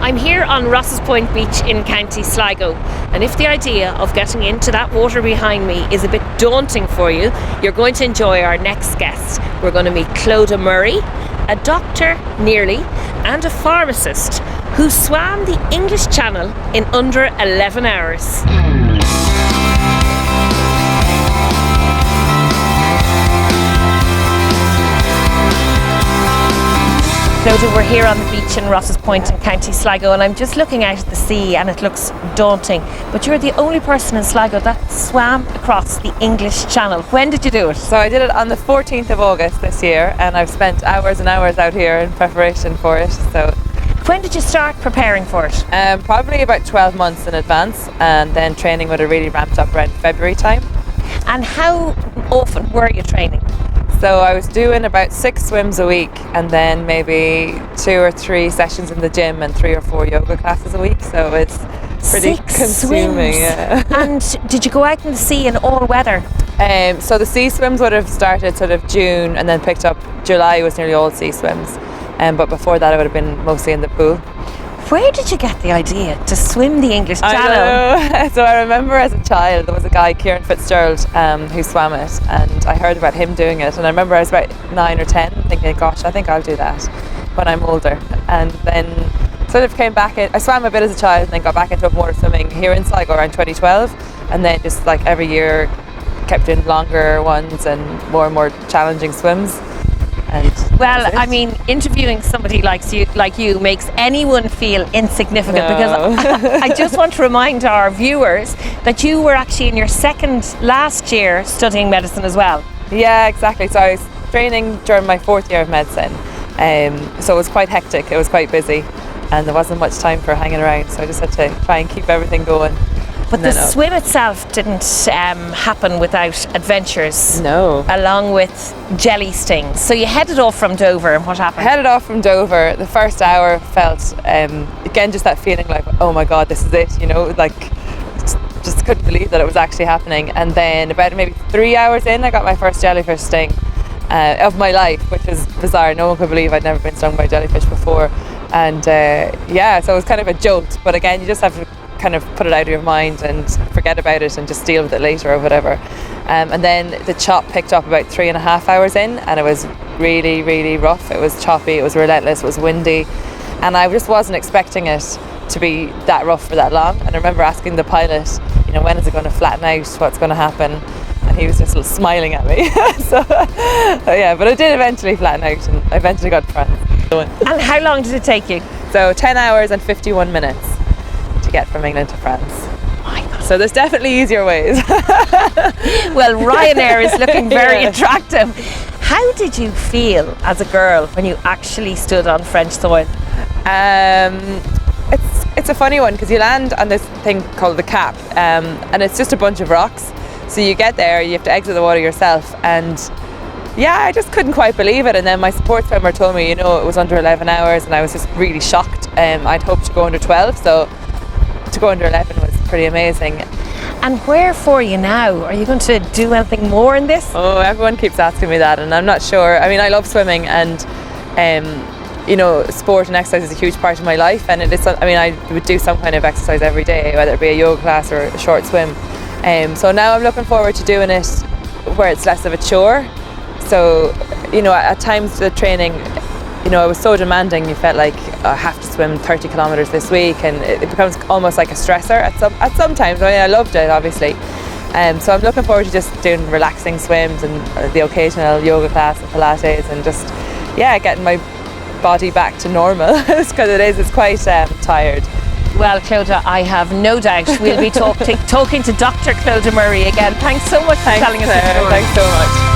I'm here on Ross's Point Beach in County Sligo, and if the idea of getting into that water behind me is a bit daunting for you, you're going to enjoy our next guest. We're going to meet Clodagh, a doctor nearly, and a pharmacist who swam the English Channel in under 11 hours. Clodagh, we're here on the beach in Ross's Point in County Sligo, and I'm just looking out at the sea and it looks daunting. But you're the only person in Sligo that swam across the English Channel. When did you do it? So I did it on the 14th of August this year, and I've spent hours and hours out here in preparation for it. So when did you start preparing for it? Probably about 12 months in advance, and then training would have really ramped up around February time. And how often were you training? So I was doing about 6 swims a week, and then maybe 2 or 3 sessions in the gym and 3 or 4 yoga classes a week. So it's pretty 6 consuming. swims. Yeah. And did you go out in the sea in all weather? So the sea swims would have started sort of June, and then picked up July was nearly all sea swims. But before that, I would have been mostly in the pool. Where did you get the idea to swim the English Channel? I know. So I remember as a child, there was a guy, Kieran Fitzgerald, who swam it, and I heard about him doing it. And I remember I was about 9 or 10 thinking, gosh, I think I'll do that when I'm older. And then sort of came back in. I swam a bit as a child, and then got back into open water swimming here in Sligo around 2012. And then just like every year kept doing longer ones and more challenging swims. Well, I mean, interviewing somebody like you makes anyone feel insignificant, because I just want to remind our viewers that you were actually in your last year studying medicine as well. Yeah, exactly. So I was training during my 4th year of medicine, so it was quite hectic, it was quite busy, and there wasn't much time for hanging around, so I just had to try and keep everything going. But the swim itself didn't happen without adventures. No. Along with jelly stings. So you headed off from Dover, and what happened? I headed off from Dover. The first hour felt, again, just that feeling like, oh my God, this is it, you know, like just couldn't believe that it was actually happening. And then about maybe 3 hours in, I got my first jellyfish sting of my life, which was bizarre. No one could believe I'd never been stung by jellyfish before. And yeah, so it was kind of a jolt. But again, you just have to kind of put it out of your mind and forget about it and just deal with it later or whatever. And then the chop picked up about 3.5 hours in, and it was really, really rough. It was choppy, it was relentless, it was windy, and I just wasn't expecting it to be that rough for that long. And I remember asking the pilot, you know, when is it going to flatten out, what's going to happen? And he was just smiling at me. so yeah, but it did eventually flatten out, and I eventually got to France. And how long did it take you? So 10 hours and 51 minutes to get from England to France. So there's definitely easier ways. Well, Ryanair is looking very attractive. How did you feel as a girl when you actually stood on French soil? It's a funny one, because you land on this thing called the Cap, and it's just a bunch of rocks. So you get there, you have to exit the water yourself, and yeah, I just couldn't quite believe it. And then my support swimmer told me, you know, it was under 11 hours, and I was just really shocked. I'd hoped to go under 12, so to go under 11 was pretty amazing. And where for you now? Are you going to do anything more in this? Oh, everyone keeps asking me that, and I'm not sure. I mean, I love swimming, and you know, sport and exercise is a huge part of my life, and it is. I mean, I would do some kind of exercise every day, whether it be a yoga class or a short swim. So now I'm looking forward to doing it where it's less of a chore. So, you know, at times the training, you know, it was so demanding, you felt like I have to swim 30 kilometres this week, and it becomes almost like a stressor at some times. I mean, I loved it, obviously. So I'm looking forward to just doing relaxing swims and the occasional yoga class and Pilates, and just, yeah, getting my body back to normal, because it's quite tired. Well, Clodagh, I have no doubt we'll be talking to Dr. Clodagh Murray again. Thanks so much for telling us the story. Thanks so much.